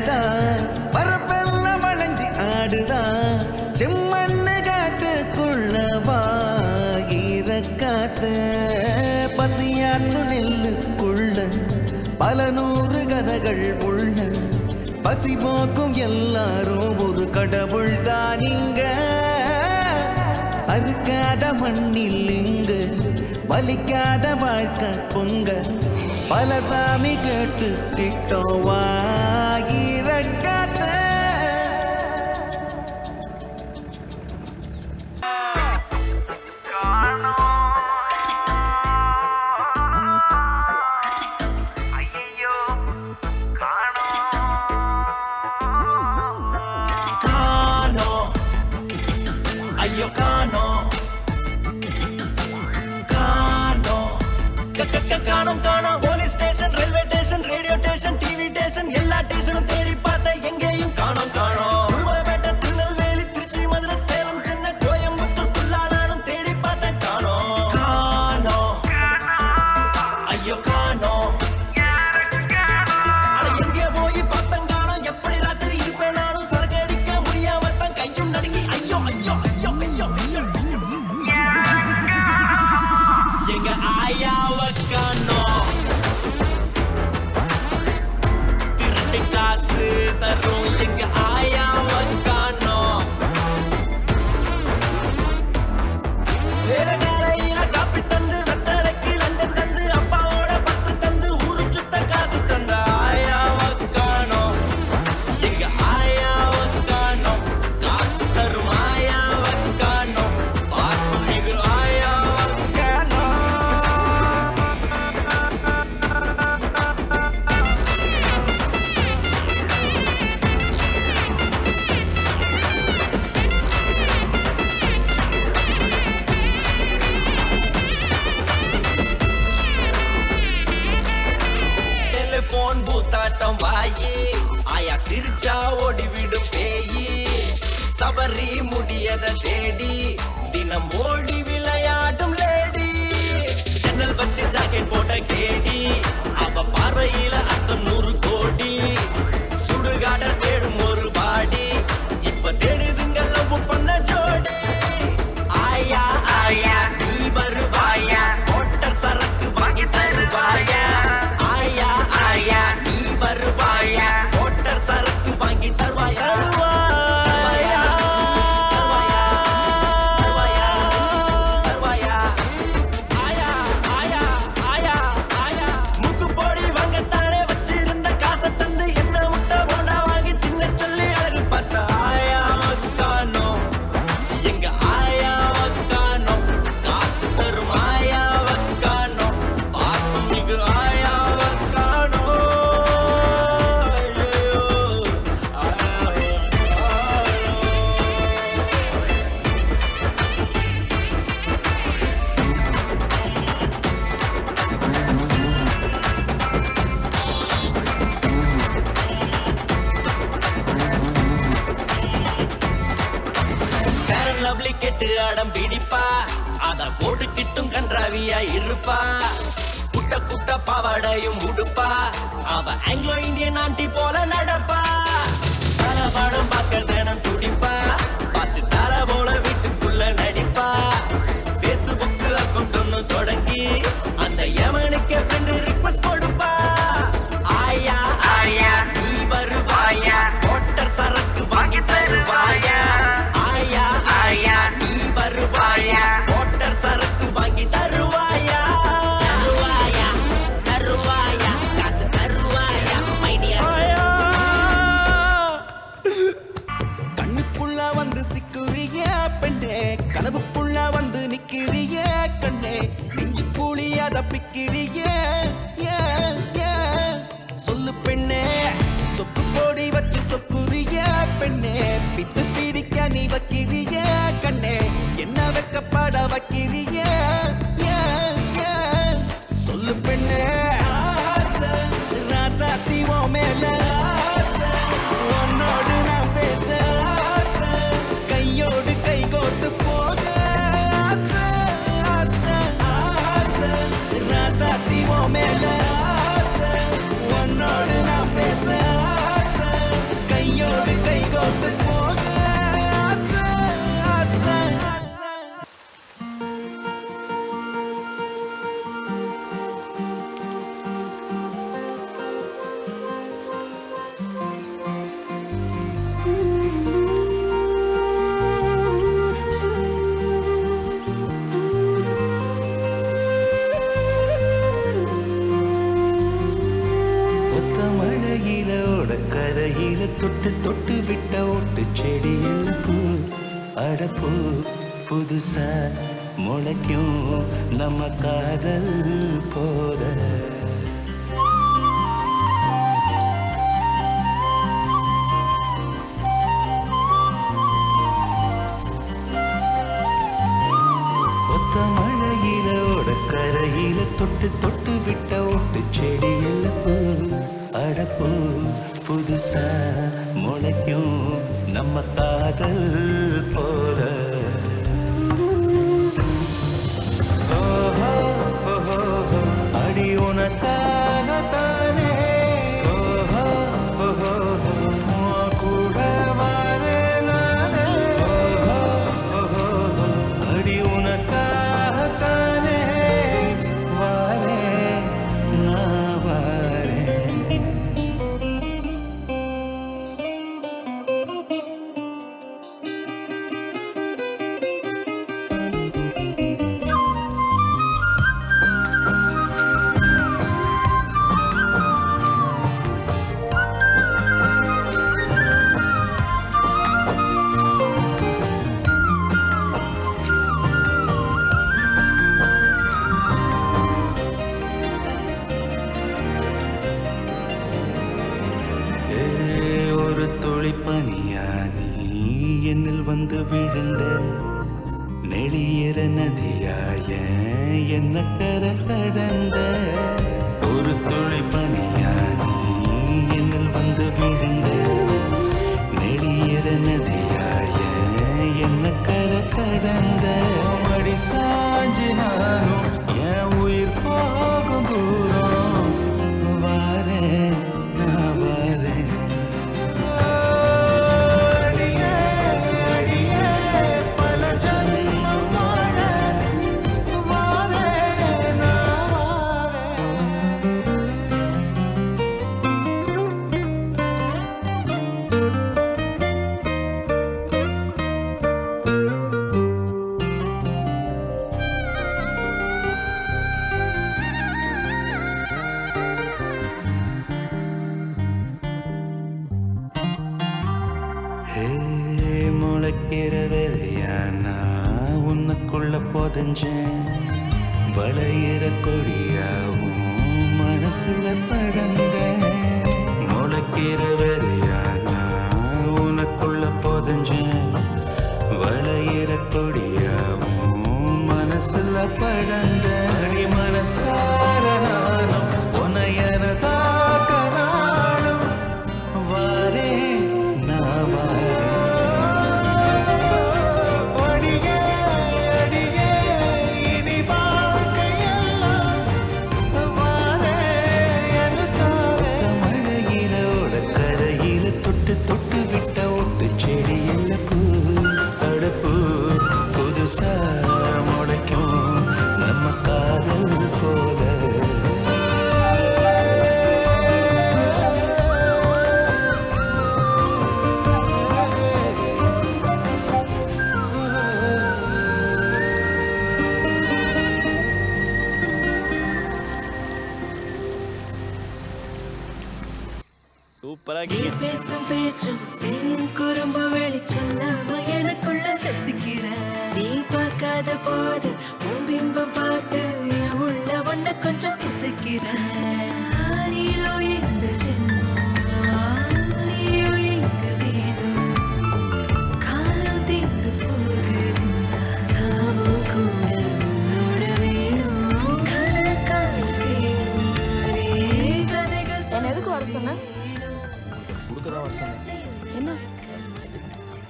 ஆடுதான் பரப்பெல்லாம் வளைஞ்சி ஆடுதான் செம்மண்ணு காட்டுக்குள்ளவா ஈரக்காத்து பசியாத்து நெல்லுக்குள்ள பல நூறு கதைகள் உள்ள பசி போக்கும் எல்லாரும் ஒரு கடவுள் தான் இங்க சறுக்காத மண்ணில் இங்க வலிக்காத வாழ்க்கை பொங்க பல சாமி கேட்டு திட்டம் வாயிரக்காத்த காணோம் காணோம் police station railway station radio station TV station எல்லா ஸ்டேஷனும் தேடி பார்த்த எங்கேயும் காணோம் காணோம் உருவலப்பேட்டை திருநெல்வேலி திருச்சி மதுரை சேலம் சென்னை கோயம்புத்தூர் ஃபுல்லா நானும் தேடி பார்த்த காணோம் காணோம் ஐயோ காணோம் எங்கே போய் பார்ப்பேன் காணோம் எப்படி ராத்திரி இருப்பேன் நானும் சரக்கு அடிக்க முடியாம தான் கையும் நடுங்கி ஐயோ ஐயோ ஐயோ ஐயோ ஐயோ எங்க ஆயாவ காணோம் திருட்டு காசு தரும் எங்க ஆயாவ காணோம் வேற காலையில காப்பி தந்து வெத்தலைக்கு லஞ்சம் தந்து அப்பாவோட பஸ் தந்து ஊரு சுத்த காசு தந்த ஆயாவ காணோம் எங்க ஆயாவ காணோம் காசு தரும் ஆயாவ காணோம் பாசம் மிகு ஆயாவ டெலிபோன் பூத்தாட்டம் வாயி ஆயா சிரிச்சா ஓடிவிடும் பேயி சபரி முடியத தேடி தினம் ஓடி விளையாடும் லேடி ஜன்னல் வச்சு ஜாக்கெட் போட்ட கேடி அவ பார்வையில அர்த்தம் 100 கோடி சுடுகாட தேடும் ஒரு பாடி இப்ப தேடுதுங்க லவ் பண்ண ஜோடி ஆயா ஆயா நீ வருவாயா ஓட்டர் சரக்கு வாங்கி தருவாயா ஆயா ஆயா நீ வருவாயா ஓட்டர் சரக்கு வாங்கி தருவாயா தருவாயா தருவாயா தருவாயா ஆயா ஆயா ஆயா ஆயா முக்கு போடி வாங்கத்தானே வச்சிருந்த காசை தந்து என்ன முட்டை போண்டா வாங்கி தின்ன சொல்லி அழகு பார்த்த ஆயா காணோம் எங்க ஆயா காணோம் காசு தரும் ஆயா காணோம் பாசம் மிகு ஆயா காணோம் ஐயோ பேரன் லவ்லி கெட்டு அடம் பிடிப்பா அத போட்டுக்கிட்டும் கன்றாவியா இருப்பா குட்ட குட்ட பாவாடையும் உடுப்பா அவ ஆங்கிலோ இந்தியன் ஆண்டி போல நடப்பா தர படம் பார்க்க தினம் துடிப்பா பார்த்து தர போல வீட்டுக்குள்ள நடிப்பா பேஸ்புக் அக்கௌண்ட் ஒன்னு தொடங்கி அந்த எவனுக்கு ஃப்ரெண்ட் ரிக்வெஸ்ட் கொடுப்பா ஆயா ஆயா நீ வருவாயா ஓட்டர் சரக்கு வாங்கி தருவாயா ஆயா ஆயா நீ வருவாயா ஓட்டர் சரக்கு வாங்கி தருவாயா தருவாயா தருவாயா காசு தருவாயா மைடியா கண்ணுக்குள்ள வந்து சிக்குறிய பெண்ணே கனவுக்குள்ள வந்து நிக்கிறிய கண்ணே நெஞ்சு கூலியாத பிக்கிறிய சொல்லு பெண்ணே சொக்கு போடி வச்சு சொக்குறிய பெண்ணே பித்து பிடிக்க நீ வைக்கிறிய கண்ணே என்ன வெக்கப்பட வைக்கிறிய சொல்லு பெண்ணே ராசாத்தி ஓ மேல உன்னோடு நான் பேச கையோடு கை கோத்து போக ராசாத்தி ஓ மேல உன்னோடு நான் பேச கரையில தொட்டு தொட்டு விட்ட ஒட்டு செடியில் பூ அடப்பூ புதுசா முளைக்கும் நம்ம காதல் போல. மழையிலோட கரையில தொட்டு தொட்டு விட்ட ஒட்டு செடியில் பூ அடப்பூ புதுசா முளைக்கும் நம்ம காதல் போல. ஓஹோ ஓஹோ அடி உனக்காக தானே ஓஹோ ஓஹோ கூட வரேன் நானே. ஓஹோ ஓஹோ அடி உனக்காக தானே வரேன் நான் வரேன். ஒரு துளி பனியா நீ என்னில் வந்து விழுந்த நெளியற நதியாய என்ன கரை கடந்த. ஒரு துளி பனியா நீ என்னில் வந்து விழுந்த நெளியற நதியாய என்ன கரை கடந்த. மடி சாஞ்சு நானும் என் உயிர் போகும் தூரம் வாரேன் நான் வாரேன். முளைக்கிற விதையானா உன்னுக்குள்ள புதஞ்சேன் வளையிற கொடியாவும் மனசுல படந்த. முளைக்கிற விதையானா உனக்குள்ள புதஞ்சேன் வளையிற கொடியாவும் மனசுல படந்த. அடி மனசார நானும் உனையனதாக நானும் வாரே நான் வாரே. தொட்டு விட்ட ஒட்டு செடியில் பூ அடப்பூ புதுசா முளைக்கும் நம்ம காதல் போல. சூப்பராக நீ பேசும் பேச்சும் செய்யும் குறும்பு வெளிச்சொல்லாம எனக்குள்ள ரசிக்கிற. நீ பார்க்காத போது உன் பிம்பம் பார்த்து என் உள்ள ஒன்ன கொஞ்சம் புதுக்கிற. நீயோ இந்த ஜென்மம் நீயோ எங்க வேணும். காலம் தீர்ந்து போகுதுன்னா சாவும் கூட உன்னோட வேணும். கணக்கான வேணும் கதைகள். என்ன எதுக்கு வர சொன்ன? கொடுக்கதான் வர சொன்னேன். என்ன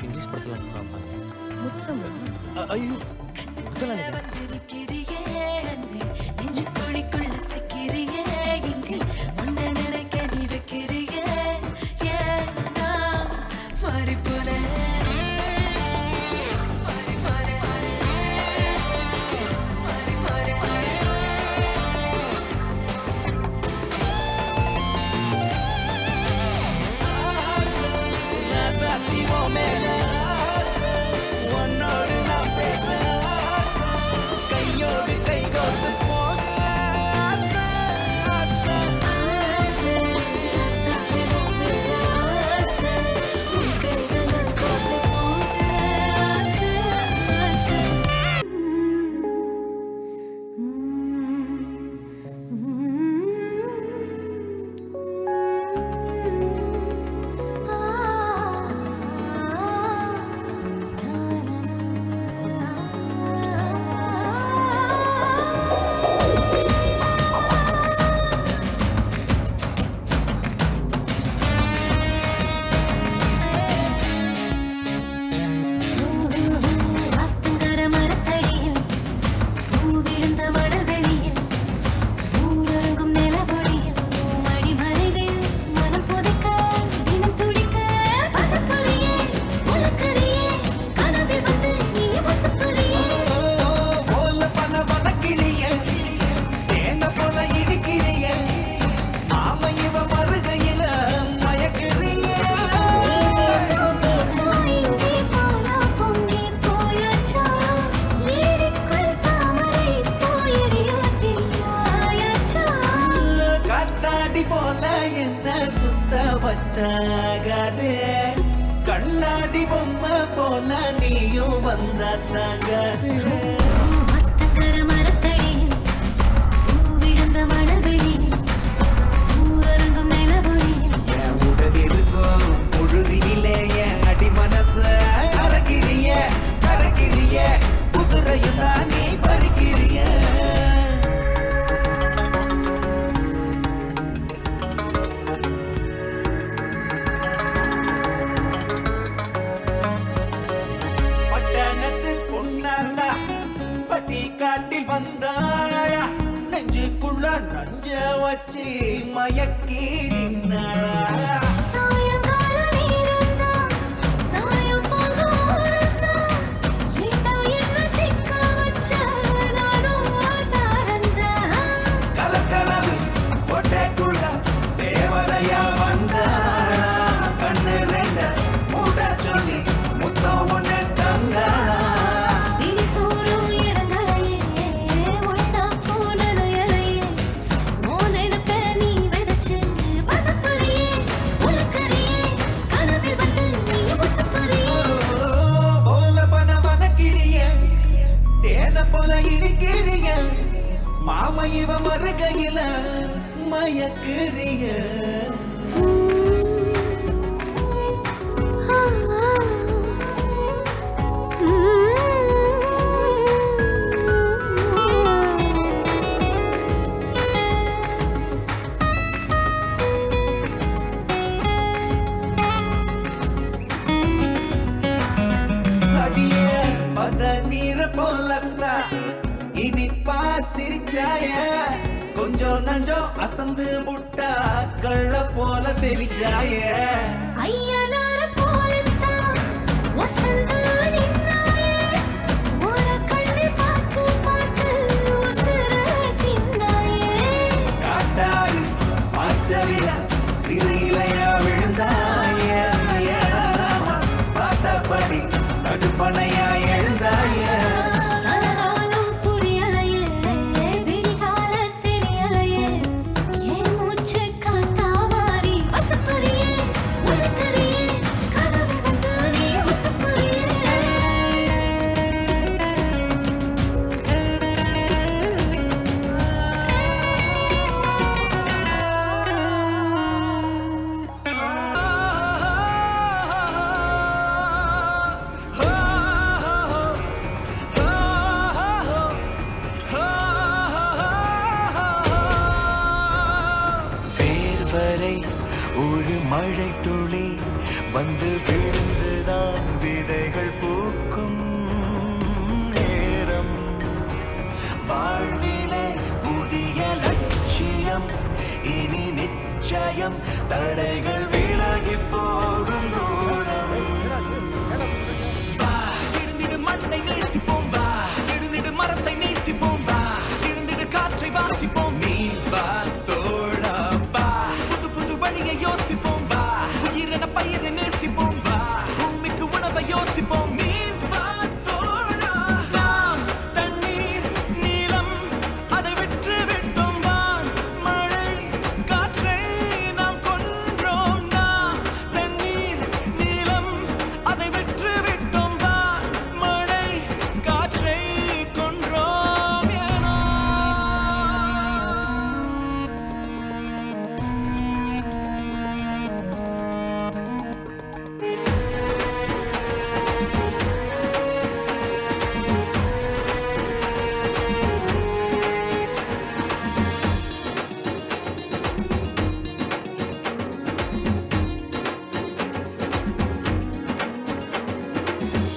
இங்கிலீஷ் படத்தில் முத்தம்? ஐயோ நெஞ்சுக்குழிக்குள்ள சிக்கிறியே இங்கு உன்னை நினைக்க நீ வைக்கிறியே ஏன்னா மாறி போறேன். உன்னோடு நான் பேச கையோடு கை கோர்த்து போக ஆசை, ஆசை. நினைச்சாகாது கண்ணாடி பொம்மை போல நீயும் வந்தா தாங்காது மத்தங்கர மரத்தடியில் பூ விழுந்த மணவெளியில் ஊரங்கும் நிலவொளியில் என் உடல் இருக்கும் பொழுதினிலே என் அடி மனச கரகிரிய கரகிரிய உசுரையும் தான் நீ பறிக்கிறிய பட்டணத்து பொன்னாளா பட்டி காட்டில் வந்தாளா நெஞ்சுக்குள்ள நஞ்ச வச்சு மயக்கி நின்னாளா சாயங்கால நீருந்தா சாயம் போக ஊருந்தா ஏண்டா என்ன சிக்க வச்ச நானும் தாரந்தா கலக்கலவு கொட்டைக்குள்ள தேவரையா வந்தாளா கண்ணு ரெண்ட மூட சொல்லி முத்தம் ஒண்ணு தந்தாளா பிடி சோறும் இறங்கலையே ஒட்டா போனலையே மோனெனப்ப நீ விதைச்சு பசப்பறியே உலக்கறியே கனவில் வந்து நீ பசப்பறியே போல பன வனக்கிறிய தேன போல இருக்கிறிய மாமா இவ மறுகையில மயக்குறிய அடிய பத நீர போலத்தா இனிப்பா சிரிச்சாய கொஞ்சம் நஞ்சம் அசந்து முட்டா கள்ள போல தெளிச்சாய ஐயனார போலத்தான் வசந்த நின்னாயே ஒரு கண்ணு பார்த்து பார்த்து உசுர தின்னாயே காட்டாறு பாய்ச்சலில சிறையிலையா விழுந்தாய ஏழாமா பார்த்தபடி தடுப்பணையா எழுந்தாய கலகாலம் புரியலையே விடிகால தெரியலையே என் மூச்சு காத்தா மாறி பசப்பறியே உலக்கறியே கனவில் வந்து நீ பசப்பறியே பேர்வரை ஒரு மழை துளி வந்து விழுந்துதான் விதைகள் பூக்கும் நேரம் வாழ்விலே புதிய லட்சியம் இனி நிச்சயம் தடைகள் விலகி போகும் தூரம் வா எழுந்திடு மண்ணை நேசிப்போம் வா எழுந்திடு மரத்தை நேசிப்போம் வா எழுந்திடு காற்றை வாசிப்போம் நீ வா தோழா வா புது புது வழியை யோசிப்போம் வா உயிரென பயிரை நேசிப்போம் வா பூமிக்கு உணவை யோசிப்போம் நீ வா தோழா நாம் தண்ணீர் நீளம் அதை விற்று விட்டோம் வான் மழை காற்றை நாம் கொன்றோம் நாம் தண்ணீர் நீளம் அதை விற்று விட்டோம் வான் மழை காற்றை கொன்றோம் ஏனோ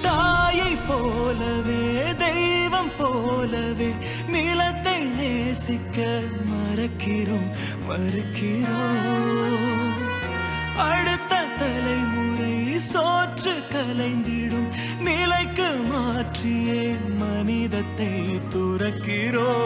தாயை போலவே தெய்வம் போலவே நிலத்தை நேசிக்க மறக்கிறோம் மறுக்கிறோம் அடுத்த தலைமுறை சோற்று கலைந்திடும் நிலைக்கு மாற்றியே மனிதத்தை துறக்கிறோம்